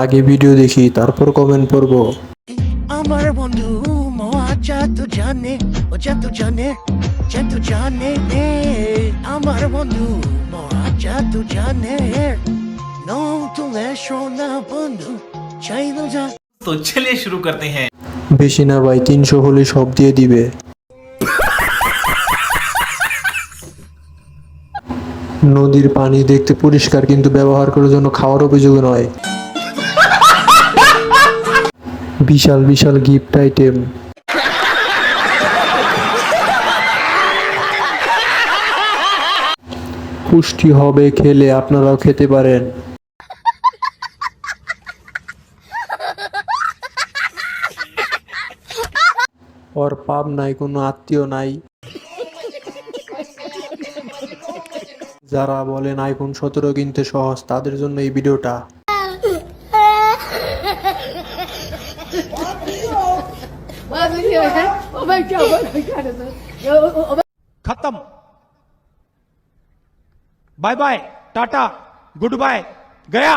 আগে ভিডিও দেখি তারপর কমেন্ট পড়ব। আমার বন্ধু মজা তো জানে, ও যা তো জানে, যা তো জানে রে। আমার বন্ধু মজা তো জানে, নাও তুলে শোনা বন্ধু চাইলো যা। तो चलिए शुरू करते हैं। বেশি না ভাই, 300 হলে সব দিয়ে দিবে। নদীর পানি দেখতে পরিষ্কার, কিন্তু ব্যবহার করার জন্য খাওয়ার উপযোগী নয়। বিশাল বিশাল গিফট আইটেম। পুষ্টি হবে খেলে, আপনারাও খেতে পারেন। ওর পাপ নাই, কোনো আত্মীয় নাই। যারা বলেন আইফোন 17 কিনতে সহজ, তাদের জন্য এই ভিডিওটা। खत्म। Bye bye, tata, goodbye, गया।